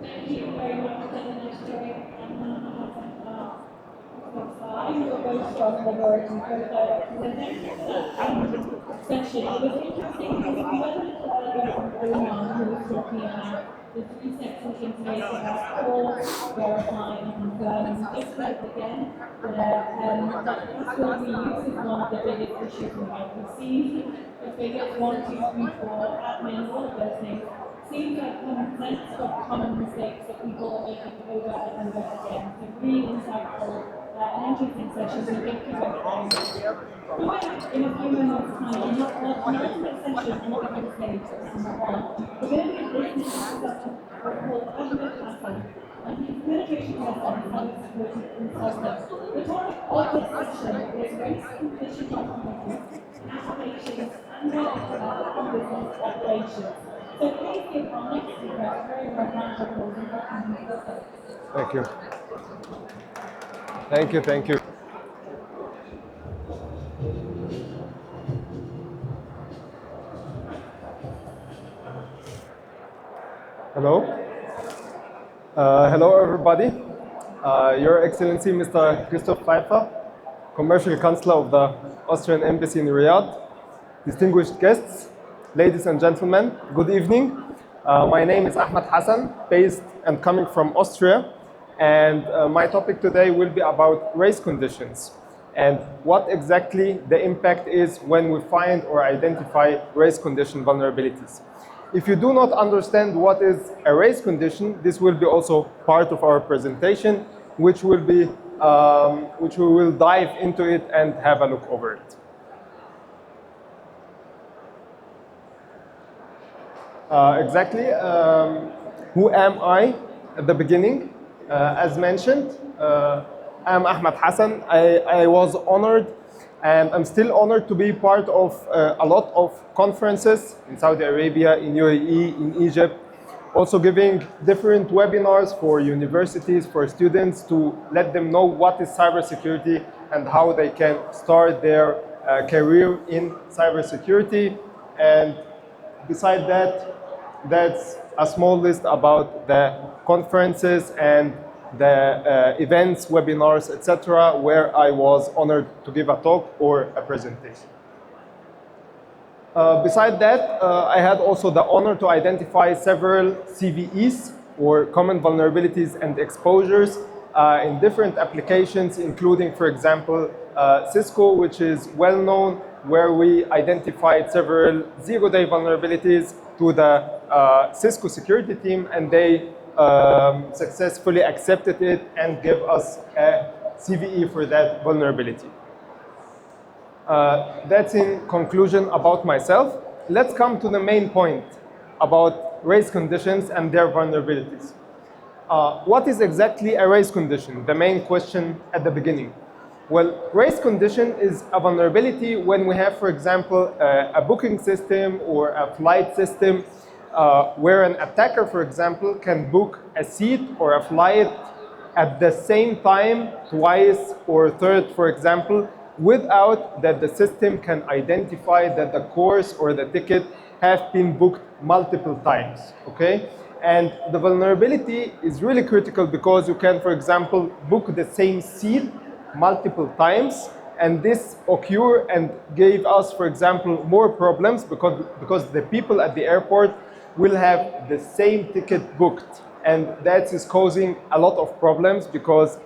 Thank you very much for the next story. I'm your host from Laboratory co-director session. It was interesting because we heard a little earlier from Oman, who was talking about the three steps we can take about call, verify, and confirm. We just heard again that password reuse is one of the biggest issues we have. We've seen the figures 1, 2, 3, 4, admin, all of those things. Seems like common sense of common mistakes that people are making over and over again. So really insightful and interesting session. So thank you both very much. In a few moments' time, in our penultimate session on the different stage, we're going to be listening to Professor called Ahmed Hassan, and he's penetration tester and cybersecurity consultant. The topic of this session is race condition technology, applications, and business operations. So please give our next speaker a very warm round of applause and welcome him to the stage. Thank you. Thank you, thank you. Hello. Hello, everybody. Your Excellency, Mr. Christoph Pfeiffer, Commercial Counselor of the Austrian Embassy in Riyadh, distinguished guests, ladies and gentlemen, good evening. My name is Ahmed Hassan, based and coming from Austria, and my topic today will be about race conditions and what exactly the impact is when we find or identify race condition vulnerabilities. If you do not understand what is a race condition, this will be also part of our presentation, which we will dive into it and have a look over it. Exactly. Who am I at the beginning? As mentioned, I'm Ahmed Hassan. I was honored and I'm still honored to be part of a lot of conferences in Saudi Arabia, in UAE, in Egypt, also giving different webinars for universities, for students to let them know what is cybersecurity and how they can start their career in cybersecurity. And beside that, that's a small list about the conferences and the events, webinars, etc., where I was honored to give a talk or a presentation. Beside that, I had also the honor to identify several CVEs, or common vulnerabilities and exposures, in different applications, including, for example, Cisco, which is well known, where we identified several zero-day vulnerabilities to the Cisco security team, and they successfully accepted it and gave us a CVE for that vulnerability. That's in conclusion about myself. Let's come to the main point about race conditions and their vulnerabilities. What is exactly a race condition? The main question at the beginning. Well, race condition is a vulnerability when we have, for example, a booking system or a flight system where an attacker, for example, can book a seat or a flight at the same time, twice or third, for example, without that the system can identify that the course or the ticket have been booked multiple times, okay? And the vulnerability is really critical because you can, for example, book the same seat multiple times, and this occur and gave us, for example, more problems because the people at the airport will have the same ticket booked, and that is causing a lot of problems because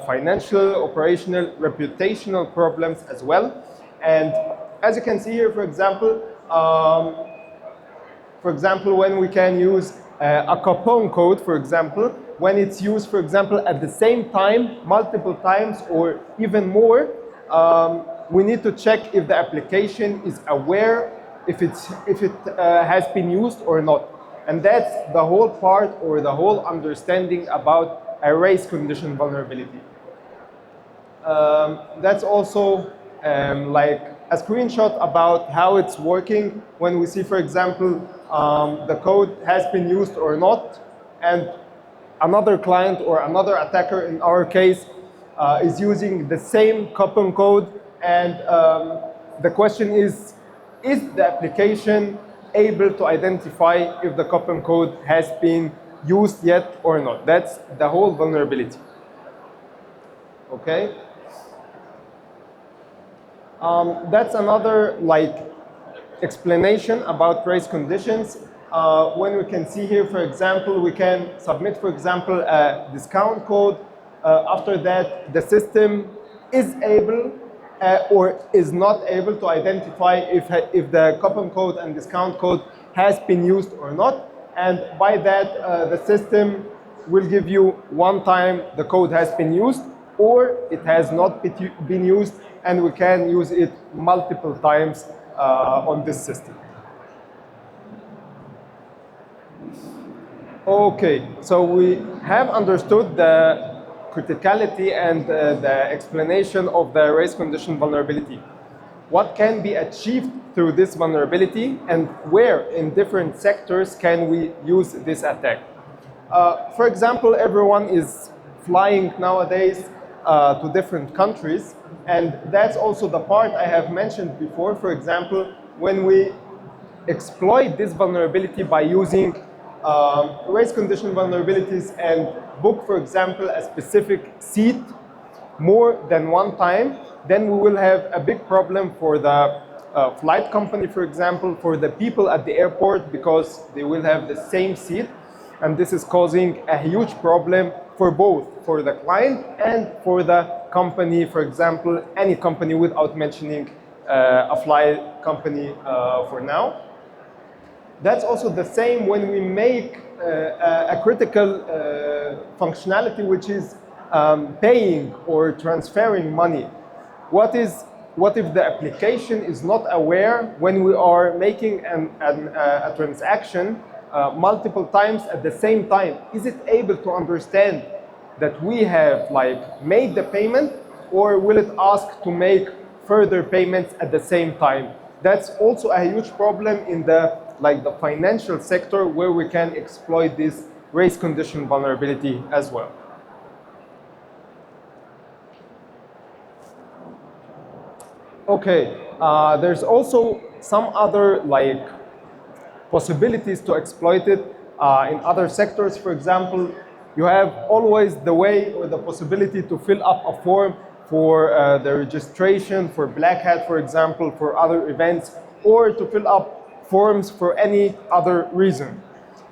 financial, operational, reputational problems as well. And as you can see here, for example, when we can use a coupon code, for example, when it's used, for example, at the same time, multiple times or even more, we need to check if the application is aware if it has been used or not. And that's the whole part or the whole understanding about a race condition vulnerability. That's also like a screenshot about how it's working when we see, for example, the code has been used or not, and another client or another attacker in our case is using the same coupon code, and the question is the application able to identify if the coupon code has been used yet or not. That's the whole vulnerability. Okay. That's another explanation about race conditions. When we can see here, for example, we can submit, for example, a discount code. After that, the system is able or is not able to identify if the coupon code and discount code has been used or not. And by that, the system will give you one time the code has been used or it has not been used, and we can use it multiple times on this system. Okay, so we have understood the criticality and the explanation of the race condition vulnerability. What can be achieved through this vulnerability, and where in different sectors can we use this attack? For example, everyone is flying nowadays to different countries, and that's also the part I have mentioned before. For example, when we exploit this vulnerability by using race condition vulnerabilities and book, for example, a specific seat more than one time, then we will have a big problem for the flight company, for example, for the people at the airport, because they will have the same seat, and this is causing a huge problem for both, for the client and for the company, for example, any company, without mentioning a flight company for now. That's also the same when we make a critical functionality, which is paying or transferring money. What if the application is not aware when we are making a transaction multiple times at the same time? Is it able to understand that we have made the payment, or will it ask to make further payments at the same time? That's also a huge problem in the financial sector, where we can exploit this race condition vulnerability as well. Okay, there's also some other possibilities to exploit it in other sectors. For example, you have always the way or the possibility to fill up a form for the registration for BlackHat, for example, for other events, or to fill up forms for any other reason.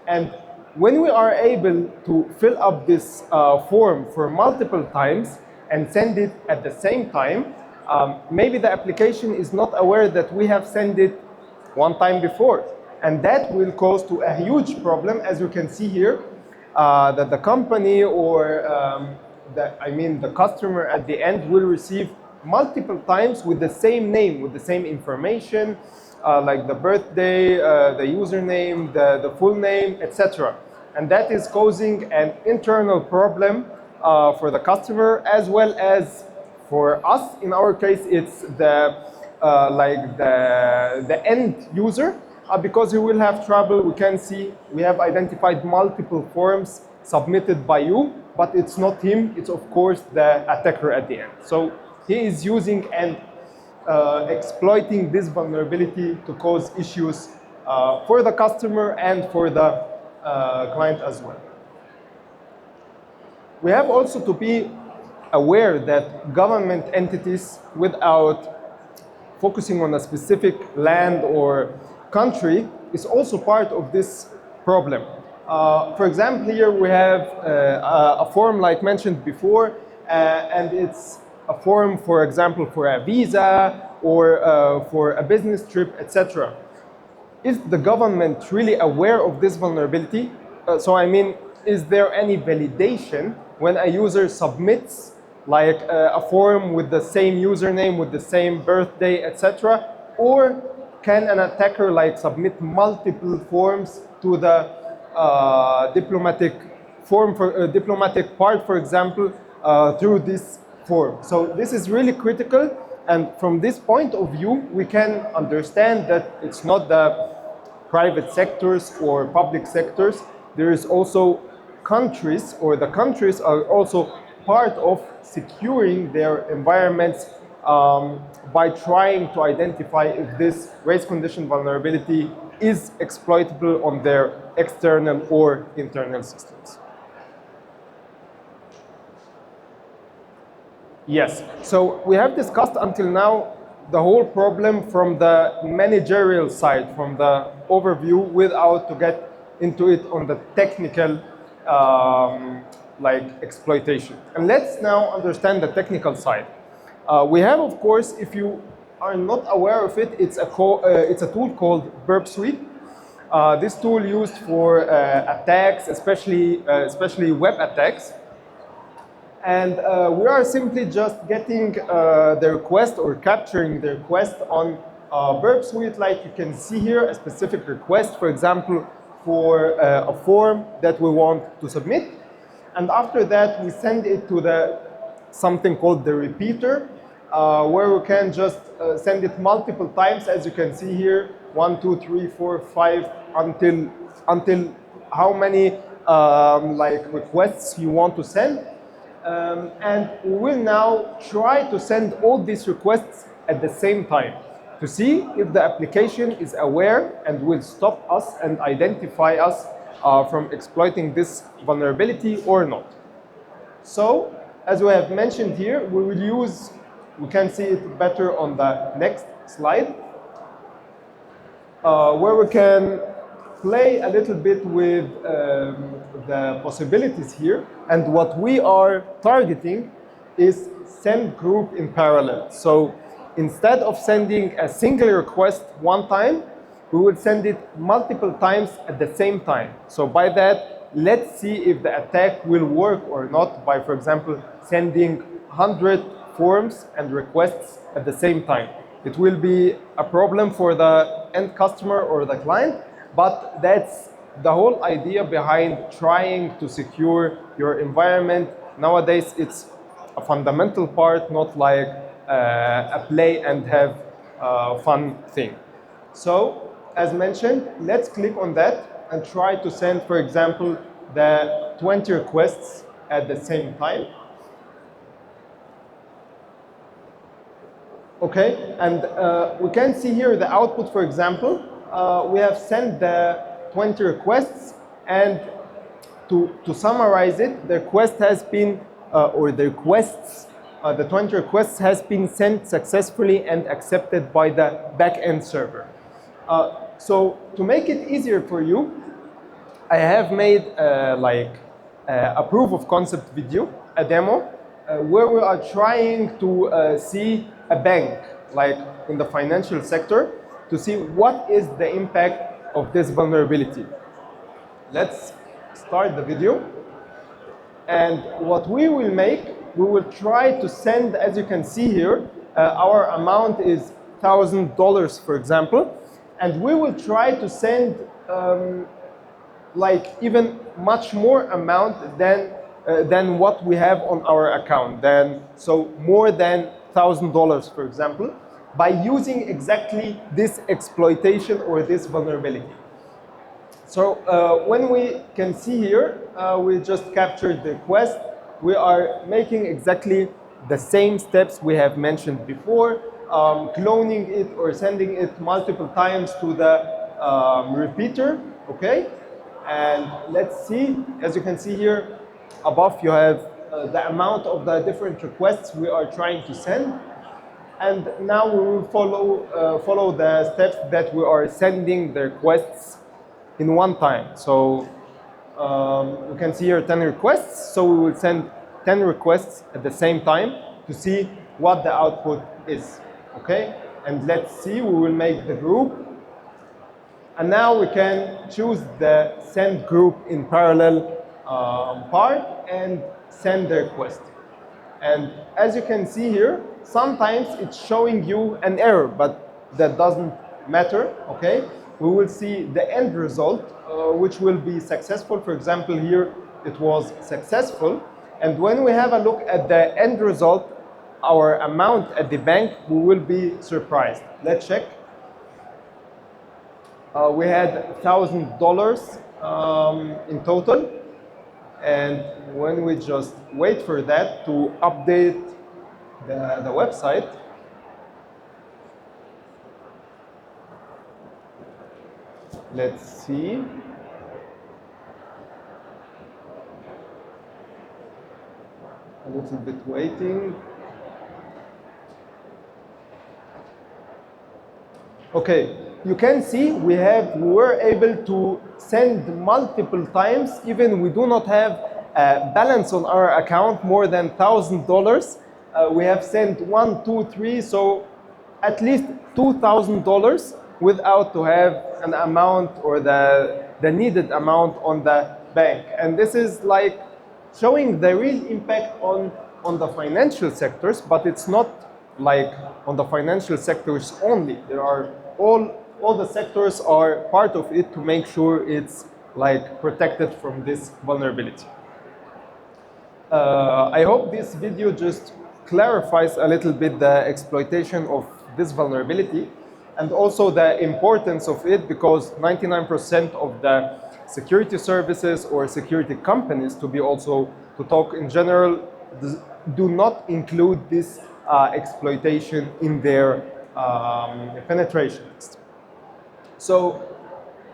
And when we are able to fill up this form for multiple times and send it at the same time, maybe the application is not aware that we have sent it one time before. And that will cause to a huge problem, as you can see here, that the company or the customer at the end will receive multiple times with the same name, with the same information, like the birthday, the username, the full name, etc. And that is causing an internal problem for the customer, as well as for us. In our case, it's the end user, because he will have trouble. We can see we have identified multiple forms submitted by you, but it's not him, it's of course the attacker at the end. So he is using and exploiting this vulnerability to cause issues for the customer and for the client as well. We have also to be aware that government entities, without focusing on a specific land or country, is also part of this problem. For example, here we have a form like mentioned before, and it's a form, for example, for a visa or for a business trip, etc. Is the government really aware of this vulnerability? Is there any validation when a user submits a form with the same username, with the same birthday, etc.? Or can an attacker submit multiple forms to the diplomatic part, for example, through this form? So this is really critical, and from this point of view, we can understand that it's not the private sectors or public sectors. There is also countries, or the countries are also part of securing their environments by trying to identify if this race condition vulnerability is exploitable on their external or internal systems. Yes, so we have discussed until now the whole problem from the managerial side, from the overview, without to get into it on the technical like exploitation. And let's now understand the technical side. We have, of course, if you are not aware of it, it's a tool called Burp Suite. This tool used for attacks, especially web attacks. And we are simply just getting the request or capturing the request on Burp Suite, like you can see here, a specific request, for example, for a form that we want to submit. And after that, we send it to something called the repeater, where we can just send it multiple times, as you can see here, 1, 2, 3, 4, 5, until how many like requests you want to send. And we will now try to send all these requests at the same time to see if the application is aware and will stop us and identify us from exploiting this vulnerability or not. So, as we have mentioned here, we can see it better on the next slide, where we can play a little bit with the possibilities here. And what we are targeting is send group in parallel. So instead of sending a single request one time, we would send it multiple times at the same time. So by that, let's see if the attack will work or not by, for example, sending 100 forms and requests at the same time. It will be a problem for the end customer or the client, but that's the whole idea behind trying to secure your environment. Nowadays, it's a fundamental part, not like a play and have fun thing. So, as mentioned, let's click on that and try to send, for example, the 20 requests at the same time. Okay, and we can see here the output, for example. We have sent the 20 requests, and to summarize it, the request has been, the 20 requests has been sent successfully and accepted by the back-end server. So to make it easier for you, I have made a proof of concept video, a demo, where we are trying to see a bank, like in the financial sector, to see what is the impact of this vulnerability. Let's start the video. And what we will make, we will try to send, as you can see here, our amount is $1,000, for example, and we will try to send like even much more amount than what we have on our account. So more than $1,000, for example, by using exactly this exploitation or this vulnerability. So when we can see here, we just captured the request. We are making exactly the same steps we have mentioned before, cloning it or sending it multiple times to the repeater, okay? And let's see, as you can see here, above you have the amount of the different requests we are trying to send. And now we will follow the steps that we are sending the requests in one time. So you can see here 10 requests. So we will send 10 requests at the same time to see what the output is. Okay? And let's see, we will make the group. And now we can choose the send group in parallel part and send the request. And as you can see here, sometimes it's showing you an error, but that doesn't matter, okay? We will see the end result, which will be successful. For example, here it was successful. And when we have a look at the end result, our amount at the bank, we will be surprised. Let's check. We had $1,000 in total. And when we just wait for that to update the website, Let's see. A little bit waiting. Okay, you can see we were able to send multiple times, even we do not have a balance on our account more than $1,000. We have sent 1, 2, 3, so at least $2,000 without to have an amount or the needed amount on the bank. And this is like showing the real impact on the financial sectors, but it's not like on the financial sectors only. There are all the sectors are part of it to make sure it's like protected from this vulnerability. I hope this video just clarifies a little bit the exploitation of this vulnerability and also the importance of it, because 99% of the security services or security companies, to be also to talk in general, do not include this exploitation in their penetration list. So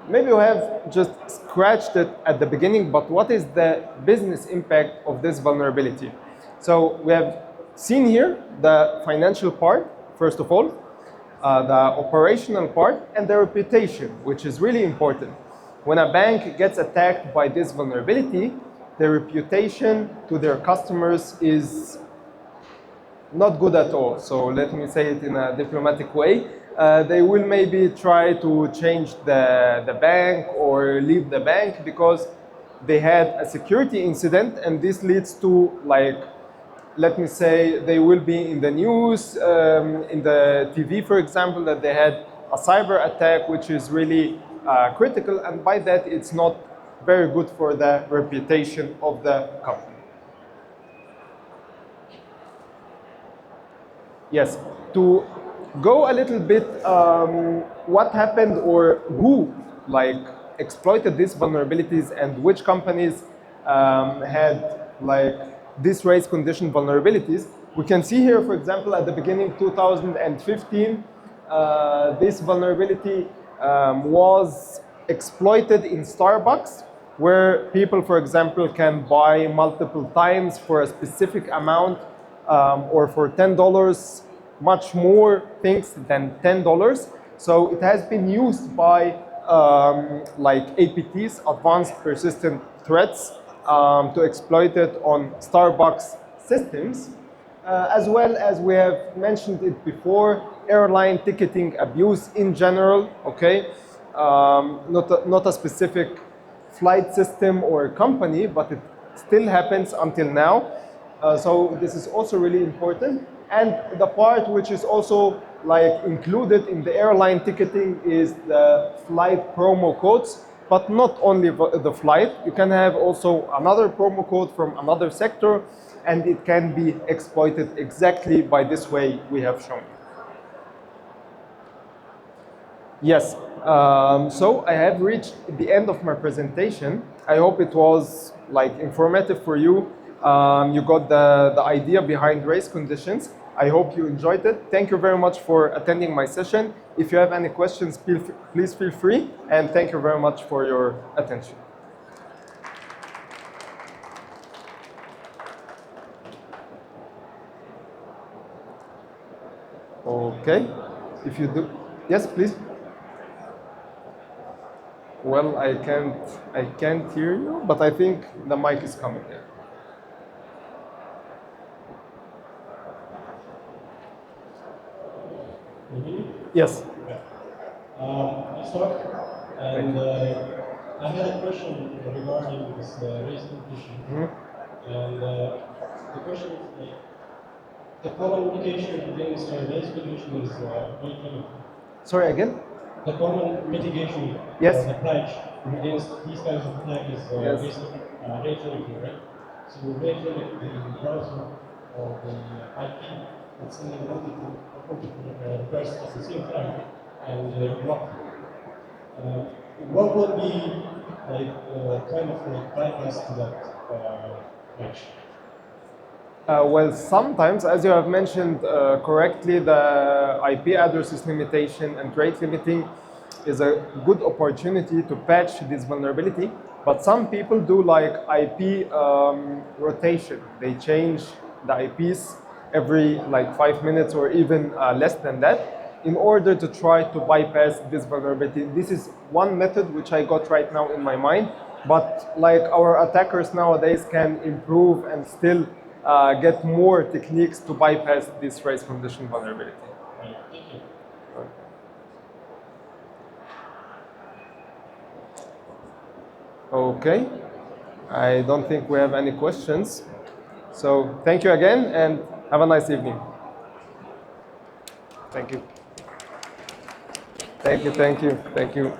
maybe we have just scratched it at the beginning, but what is the business impact of this vulnerability? So we have seen here the financial part, first of all, the operational part, and the reputation, which is really important. When a bank gets attacked by this vulnerability, the reputation to their customers is not good at all. So let me say it in a diplomatic way. They will maybe try to change the bank or leave the bank because they had a security incident, and this leads to, like, let me say, they will be in the news, in the TV, for example, that they had a cyber attack, which is really critical, and by that it's not very good for the reputation of the company. Yes, to go a little bit what happened or who like exploited these vulnerabilities and which companies had like these race condition vulnerabilities. We can see here, for example, at the beginning 2015, this vulnerability was exploited in Starbucks, where people, for example, can buy multiple times for a specific amount or for $10, much more things than $10. So it has been used by like APTs, advanced persistent threats, to exploit it on Starbucks systems, as well as we have mentioned it before, airline ticketing abuse in general, okay? Not a specific flight system or company, but it still happens until now. So this is also really important. And the part which is also like included in the airline ticketing is the flight promo codes, but not only the flight. You can have also another promo code from another sector, and it can be exploited exactly by this way we have shown. Yes, so I have reached the end of my presentation. I hope it was like informative for you. You got the idea behind race conditions. I hope you enjoyed it. Thank you very much for attending my session. If you have any questions, please feel free. And thank you very much for your attention. Okay, if you do, yes, please. Well, I can't hear you, but I think the mic is coming there. Yes. I start, and I had a question regarding this race condition. And the question is, the common mitigation against race condition is very limited. Sorry, again? The common mitigation, yes, the pledge against these kinds of attacks is yes, rate limiting, right? So rate limit the browser or the IP that's sending multiple requests at the same time, and block. What would be like kind of like bypass to that pledge? Well, sometimes, as you have mentioned correctly, the IP addresses limitation and rate limiting is a good opportunity to patch this vulnerability. But some people do like IP rotation. They change the IPs every like 5 minutes or even less than that in order to try to bypass this vulnerability. This is one method which I got right now in my mind, but like our attackers nowadays can improve and still get more techniques to bypass this race condition vulnerability. Right. Thank you. Okay, I don't think we have any questions. So thank you again and have a nice evening. Thank you. Thank you, thank you, thank you.